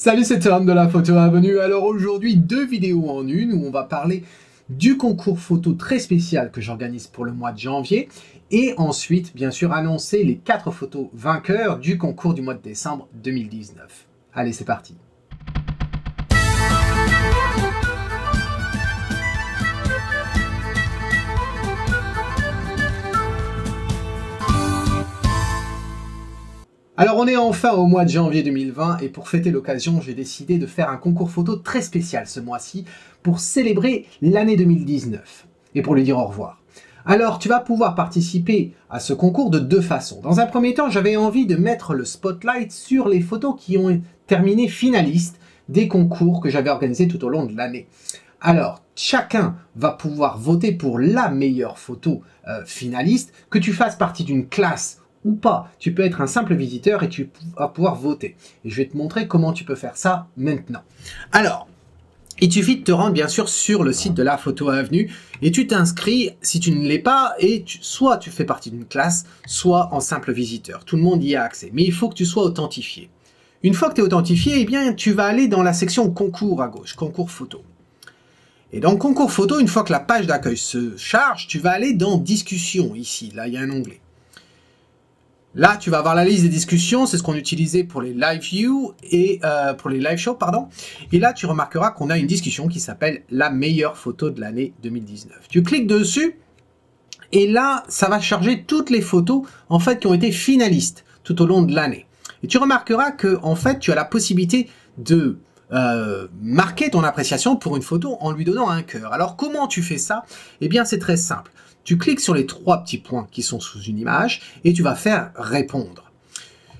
Salut, c'est Tom de la photo avenue. Alors aujourd'hui, deux vidéos en une où on va parler du concours photo très spécial que j'organise pour le mois de janvier et ensuite, bien sûr, annoncer les 4 photos vainqueurs du concours du mois de décembre 2019. Allez, c'est parti. Alors on est enfin au mois de janvier 2020 et pour fêter l'occasion, j'ai décidé de faire un concours photo très spécial ce mois-ci pour célébrer l'année 2019 et pour lui dire au revoir. Alors tu vas pouvoir participer à ce concours de deux façons. Dans un premier temps, j'avais envie de mettre le spotlight sur les photos qui ont terminé finalistes des concours que j'avais organisés tout au long de l'année. Alors, chacun va pouvoir voter pour la meilleure photo finaliste, que tu fasses partie d'une classe ou pas. Tu peux être un simple visiteur et tu vas pouvoir voter. Et je vais te montrer comment tu peux faire ça maintenant. Alors, il suffit de te rendre bien sûr sur le site de la photo avenue et tu t'inscris si tu ne l'es pas et soit tu fais partie d'une classe, soit en simple visiteur. Tout le monde y a accès, mais il faut que tu sois authentifié. Une fois que tu es authentifié, eh bien, tu vas aller dans la section concours à gauche, concours photo. Et dans concours photo, une fois que la page d'accueil se charge, tu vas aller dans discussion ici. Là, il y a un onglet. Là, tu vas avoir la liste des discussions, c'est ce qu'on utilisait pour les live views et pour les live shows, pardon. Et là, tu remarqueras qu'on a une discussion qui s'appelle la meilleure photo de l'année 2019. Tu cliques dessus et là, ça va charger toutes les photos en fait qui ont été finalistes tout au long de l'année. Et tu remarqueras que en fait, tu as la possibilité de marquer ton appréciation pour une photo en lui donnant un cœur. Alors, comment tu fais ça? Eh bien, c'est très simple. Tu cliques sur les 3 petits points qui sont sous une image et tu vas faire répondre.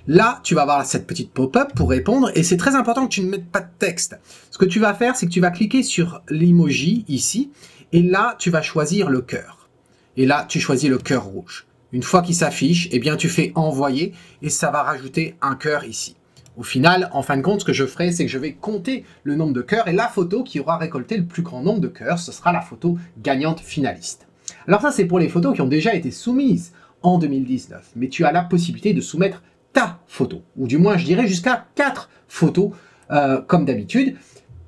Là, tu vas avoir cette petite pop-up pour répondre et c'est très important que tu ne mettes pas de texte. Ce que tu vas faire, c'est que tu vas cliquer sur l'emoji ici et là, tu vas choisir le cœur. Et là, tu choisis le cœur rouge. Une fois qu'il s'affiche, eh bien, tu fais envoyer et ça va rajouter un cœur ici. Au final, en fin de compte, ce que je ferai, c'est que je vais compter le nombre de cœurs et la photo qui aura récolté le plus grand nombre de cœurs, ce sera la photo gagnante finaliste. Alors ça, c'est pour les photos qui ont déjà été soumises en 2019. Mais tu as la possibilité de soumettre ta photo. Ou du moins, je dirais jusqu'à 4 photos, comme d'habitude.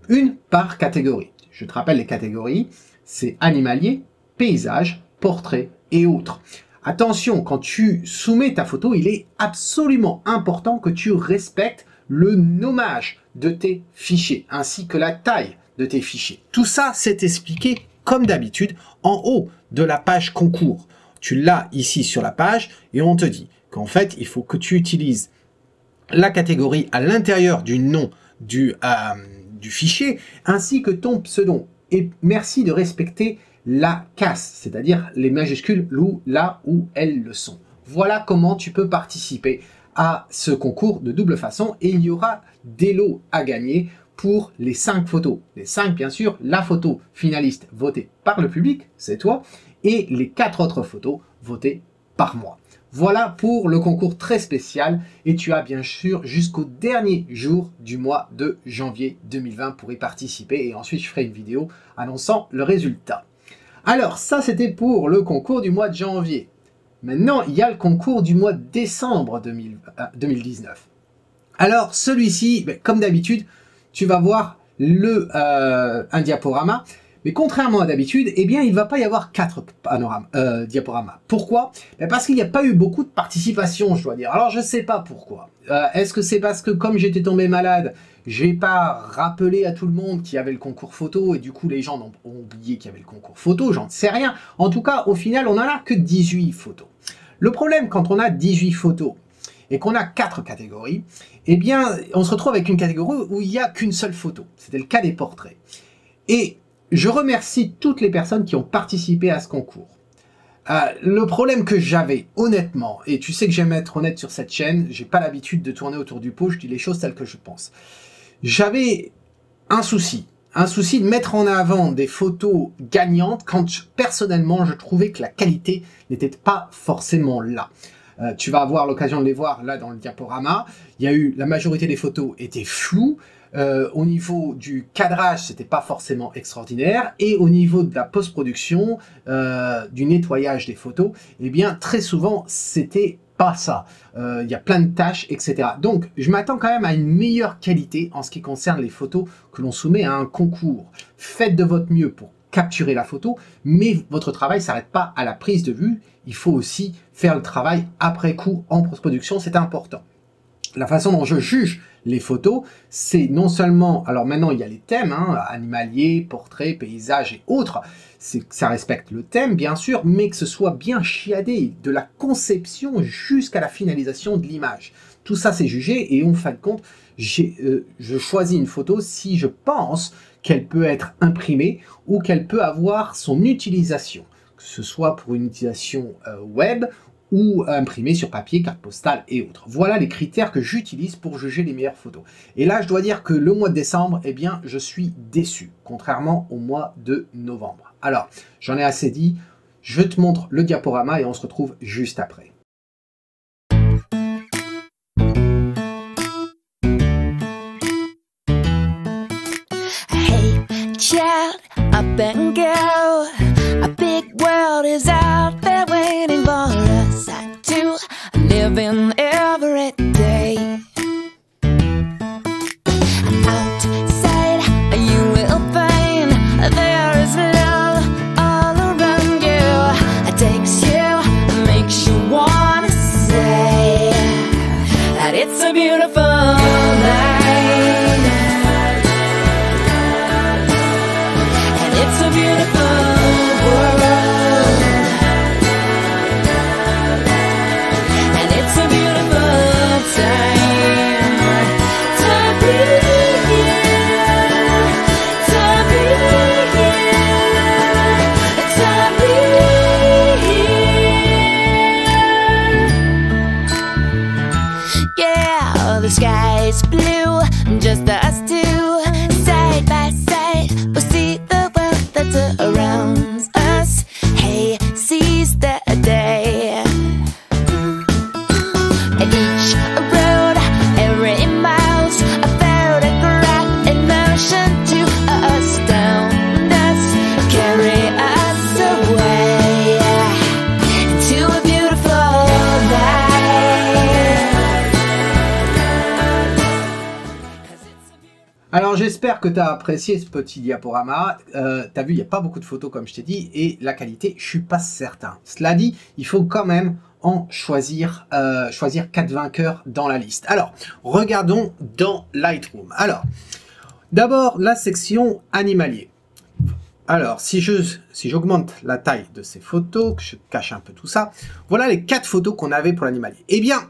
Une par catégorie. Je te rappelle les catégories. C'est animalier, paysage, portrait et autres. Attention, quand tu soumets ta photo, il est absolument important que tu respectes le nommage de tes fichiers, ainsi que la taille de tes fichiers. Tout ça, c'est expliqué comme d'habitude en haut de la page concours. Tu l'as ici sur la page et on te dit qu'en fait, il faut que tu utilises la catégorie à l'intérieur du nom du fichier ainsi que ton pseudo. Et merci de respecter la casse, c'est-à-dire les majuscules là où elles le sont. Voilà comment tu peux participer à ce concours de double façon et il y aura des lots à gagner pour les 5 photos. Les 5, bien sûr, la photo finaliste votée par le public, c'est toi, et les 4 autres photos votées par moi. Voilà pour le concours très spécial et tu as bien sûr jusqu'au dernier jour du mois de janvier 2020 pour y participer et ensuite je ferai une vidéo annonçant le résultat. Alors ça c'était pour le concours du mois de janvier. Maintenant il y a le concours du mois de décembre 2019. Alors celui-ci, comme d'habitude, tu vas voir un diaporama, mais contrairement à d'habitude, eh bien, il ne va pas y avoir 4 diaporamas. Pourquoi? Parce qu'il n'y a pas eu beaucoup de participation, je dois dire. Alors, je ne sais pas pourquoi. Est-ce que c'est parce que, comme j'étais tombé malade, je n'ai pas rappelé à tout le monde qu'il y avait le concours photo, et du coup, les gens ont oublié qu'il y avait le concours photo, j'en sais rien. En tout cas, au final, on n'en a que 18 photos. Le problème, quand on a 18 photos, et qu'on a 4 catégories, eh bien, on se retrouve avec une catégorie où il n'y a qu'une seule photo. C'était le cas des portraits. Et je remercie toutes les personnes qui ont participé à ce concours. Le problème que j'avais, honnêtement, et tu sais que j'aime être honnête sur cette chaîne, j'ai pas l'habitude de tourner autour du pot, je dis les choses telles que je pense. J'avais un souci de mettre en avant des photos gagnantes quand personnellement je trouvais que la qualité n'était pas forcément là. Tu vas avoir l'occasion de les voir là dans le diaporama. Il y a eu, la majorité des photos étaient floues. Au niveau du cadrage, c'était pas forcément extraordinaire. Et au niveau de la post-production, du nettoyage des photos, eh bien, très souvent, c'était pas ça. Il y a plein de tâches, etc. Donc, je m'attends quand même à une meilleure qualité en ce qui concerne les photos que l'on soumet à un concours. Faites de votre mieux pour capturer la photo, mais votre travail ne s'arrête pas à la prise de vue. Il faut aussi faire le travail après coup en post-production, c'est important. La façon dont je juge les photos, c'est non seulement, alors maintenant il y a les thèmes, hein, animalier, portrait, paysage et autres, ça respecte le thème bien sûr, mais que ce soit bien chiadé, de la conception jusqu'à la finalisation de l'image. Tout ça c'est jugé et en fin de compte, je choisis une photo si je pense qu'elle peut être imprimée ou qu'elle peut avoir son utilisation, que ce soit pour une utilisation web ou imprimé sur papier, carte postale et autres. Voilà les critères que j'utilise pour juger les meilleures photos. Et là, je dois dire que le mois de décembre, eh bien, je suis déçu, contrairement au mois de novembre. Alors, j'en ai assez dit, je te montre le diaporama et on se retrouve juste après. Hey, child, up and go. A big world is out there waiting for us. I do live in every day. Outside, you will find there is love all around you. It takes you, makes you wanna say that it's a beautiful night. And it's a beautiful world. And it's a beautiful time to be here, to be here, to be here. Yeah, the sky's blue, just us two, side by side. We'll see the world that surrounds us. Hey, seize the day. Each road, every mile's a photograph in motion to astound us, carry us away into a beautiful night. Alors j'espère que tu as apprécié ce petit diaporama. Tu as vu, il n'y a pas beaucoup de photos comme je t'ai dit, et la qualité, je suis pas certain. Cela dit, il faut quand même en choisir 4 vainqueurs dans la liste. Alors, regardons dans Lightroom. Alors, d'abord, la section animalier. Alors, si j'augmente la taille de ces photos, que je cache un peu tout ça, voilà les 4 photos qu'on avait pour l'animalier. Eh bien,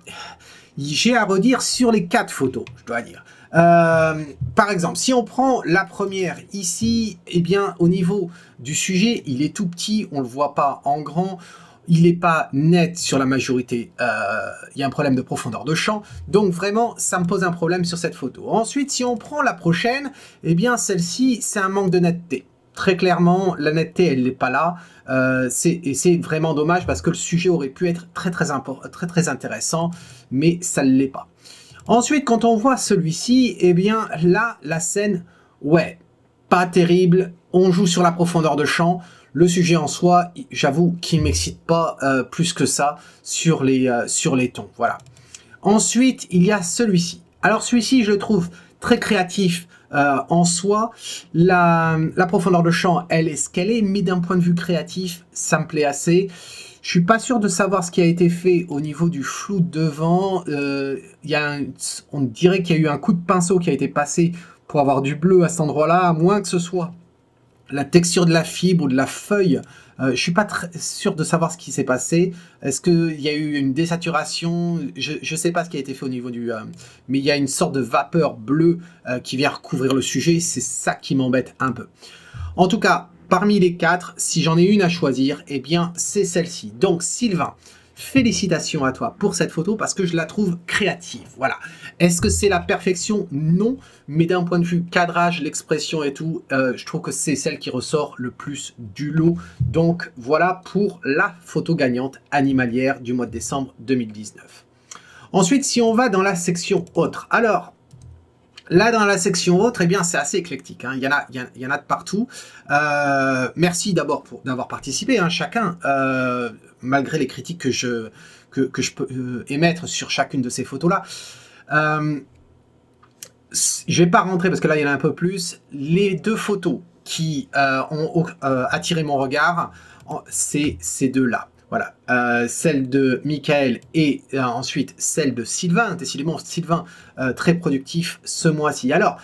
j'ai à redire sur les 4 photos, je dois dire. Par exemple, si on prend la première ici, eh bien, au niveau du sujet, il est tout petit, on le voit pas en grand. Il n'est pas net sur la majorité, il y a un problème de profondeur de champ, donc vraiment ça me pose un problème sur cette photo. Ensuite, si on prend la prochaine, eh bien celle-ci c'est un manque de netteté. Très clairement, la netteté elle n'est pas là, et c'est vraiment dommage parce que le sujet aurait pu être très intéressant, mais ça ne l'est pas. Ensuite, quand on voit celui-ci, eh bien là la scène, ouais, pas terrible, on joue sur la profondeur de champ. Le sujet en soi, j'avoue qu'il ne m'excite pas plus que ça sur les tons. Voilà. Ensuite, il y a celui-ci. Alors celui-ci, je le trouve très créatif en soi. La profondeur de champ, elle est ce qu'elle est, mais d'un point de vue créatif, ça me plaît assez. Je suis pas sûr de savoir ce qui a été fait au niveau du flou de devant. On dirait qu'il y a eu un coup de pinceau qui a été passé pour avoir du bleu à cet endroit-là, à moins que ce soit la texture de la fibre ou de la feuille. Je suis pas très sûr de savoir ce qui s'est passé. Est-ce qu'il y a eu une désaturation? Je sais pas ce qui a été fait au niveau du... mais il y a une sorte de vapeur bleue qui vient recouvrir le sujet. C'est ça qui m'embête un peu. En tout cas, parmi les 4, si j'en ai une à choisir, eh bien c'est celle-ci. Donc Sylvain, félicitations à toi pour cette photo parce que je la trouve créative. Voilà. Est-ce que c'est la perfection? Non. Mais d'un point de vue cadrage, l'expression et tout, je trouve que c'est celle qui ressort le plus du lot. Donc voilà pour la photo gagnante animalière du mois de décembre 2019. Ensuite, si on va dans la section autre. Alors, là, dans la section autre, eh bien, c'est assez éclectique. Hein. Il y en a de partout. Merci d'abord d'avoir participé, hein, chacun, malgré les critiques que que je peux émettre sur chacune de ces photos-là. Je vais pas rentrer parce que là, il y en a un peu plus. Les deux photos qui ont attiré mon regard, c'est ces deux-là. Voilà, celle de Michael et ensuite celle de Sylvain. Décidément, Sylvain, très productif ce mois-ci. Alors,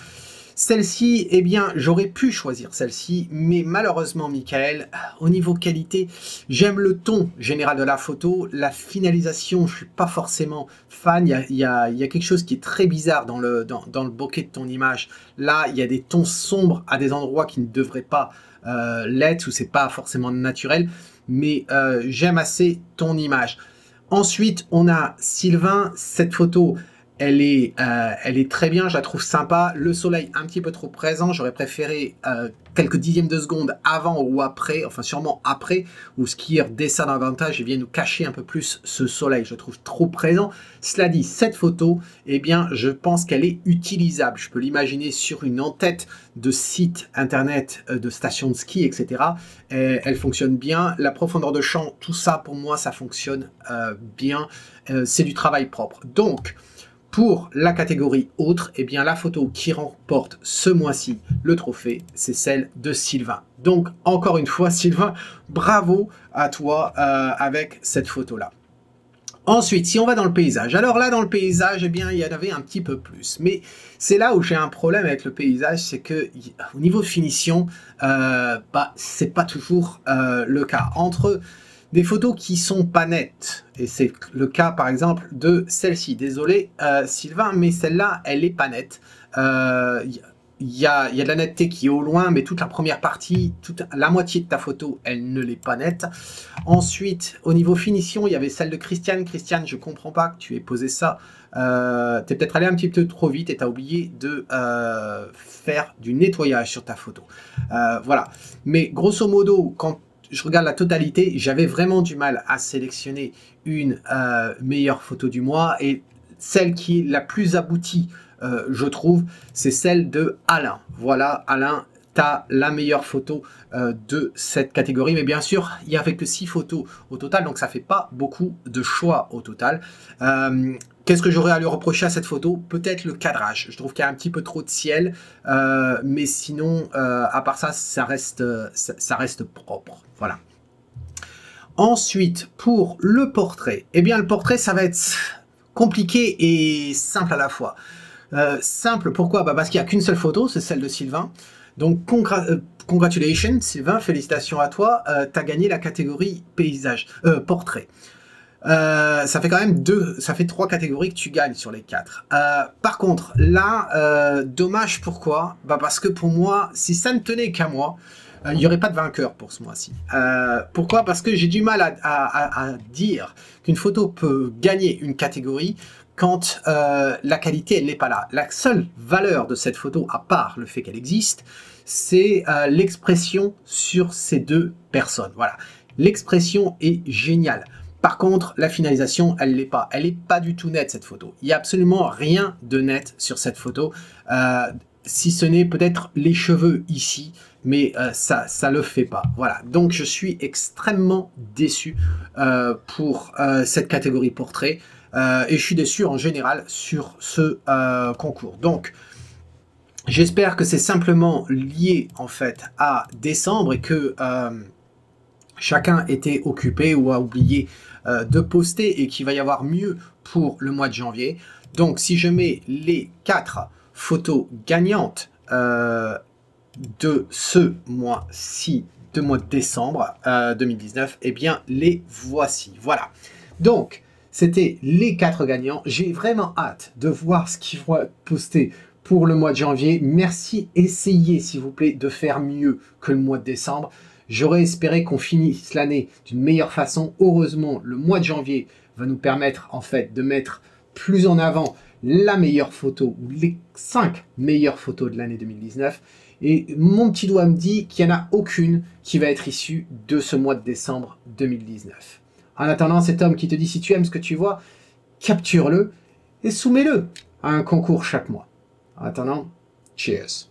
celle-ci, eh bien, j'aurais pu choisir celle-ci, mais malheureusement, Michael, au niveau qualité, j'aime le ton général de la photo. La finalisation, je suis pas forcément fan. Il y a quelque chose qui est très bizarre dans le bokeh de ton image. Là, il y a des tons sombres à des endroits qui ne devraient pas l'être, ou c'est pas forcément naturel. Mais j'aime assez ton image. Ensuite, on a Sylvain. Cette photo, elle est très bien, je la trouve sympa. Le soleil un petit peu trop présent, j'aurais préféré quelques dixièmes de seconde avant ou après, enfin sûrement après, où ce qui redescend davantage et vient nous cacher un peu plus ce soleil. Je le trouve trop présent. Cela dit, cette photo, eh bien, je pense qu'elle est utilisable. Je peux l'imaginer sur une en-tête de site internet, de stations de ski, etc. Elle fonctionne bien. La profondeur de champ, tout ça, pour moi, ça fonctionne bien. C'est du travail propre. Donc, pour la catégorie autre, eh bien la photo qui remporte ce mois-ci le trophée, c'est celle de Sylvain. Donc encore une fois, Sylvain, bravo à toi avec cette photo-là. Ensuite, si on va dans le paysage, alors là dans le paysage, eh bien il y en avait un petit peu plus. Mais c'est là où j'ai un problème avec le paysage, c'est que au niveau de finition, c'est pas toujours le cas. Entre des photos qui sont pas nettes, et c'est le cas par exemple de celle-ci. Désolé Sylvain, mais celle-là, elle est pas nette. Il y a de la netteté qui est au loin, mais toute la première partie, la moitié de ta photo, elle ne l'est pas nette. Ensuite, au niveau finition, il y avait celle de Christiane. Christiane, je comprends pas que tu aies posé ça. Tu es peut-être allé un petit peu trop vite et tu as oublié de faire du nettoyage sur ta photo. Voilà. Mais grosso modo, quand je regarde la totalité, j'avais vraiment du mal à sélectionner une meilleure photo du mois, et celle qui est la plus aboutie, je trouve, c'est celle de Alain. Voilà, Alain, tu as la meilleure photo de cette catégorie, mais bien sûr, il n'y avait que 6 photos au total, donc ça fait pas beaucoup de choix au total. Qu'est-ce que j'aurais à lui reprocher à cette photo? Peut-être le cadrage. Je trouve qu'il y a un petit peu trop de ciel, mais sinon, à part ça, ça reste propre. Voilà. Ensuite, pour le portrait, eh bien le portrait, ça va être compliqué et simple à la fois. Simple, pourquoi? Parce qu'il n'y a qu'une seule photo, c'est celle de Sylvain. Donc, congratulations Sylvain, félicitations à toi, tu as gagné la catégorie paysage, portrait. Ça fait quand même 3 catégories que tu gagnes sur les 4. Par contre, là, dommage, pourquoi? Parce que pour moi, si ça ne tenait qu'à moi, il n'y aurait pas de vainqueur pour ce mois-ci. Pourquoi? Parce que j'ai du mal à dire qu'une photo peut gagner une catégorie quand la qualité, elle n'est pas là. La seule valeur de cette photo, à part le fait qu'elle existe, c'est l'expression sur ces deux personnes. Voilà. L'expression est géniale. Par contre, la finalisation, elle l'est pas. Elle n'est pas du tout nette, cette photo. Il n'y a absolument rien de net sur cette photo, si ce n'est peut-être les cheveux ici, mais ça le fait pas. Voilà. Donc, je suis extrêmement déçu pour cette catégorie portrait, et je suis déçu en général sur ce concours. Donc, j'espère que c'est simplement lié en fait à décembre et que chacun était occupé ou a oublié de poster et qu'il va y avoir mieux pour le mois de janvier. Donc, si je mets les 4 photos gagnantes de ce mois-ci, de mois de décembre 2019, eh bien, les voici. Voilà. Donc, c'était les 4 gagnants. J'ai vraiment hâte de voir ce qu'ils vont poster pour le mois de janvier. Merci, essayez s'il vous plaît de faire mieux que le mois de décembre. J'aurais espéré qu'on finisse l'année d'une meilleure façon. Heureusement, le mois de janvier va nous permettre en fait de mettre plus en avant la meilleure photo ou les 5 meilleures photos de l'année 2019. Et mon petit doigt me dit qu'il n'y en a aucune qui va être issue de ce mois de décembre 2019. En attendant, cet homme qui te dit si tu aimes ce que tu vois, capture-le et soumets-le à un concours chaque mois. En attendant, cheers!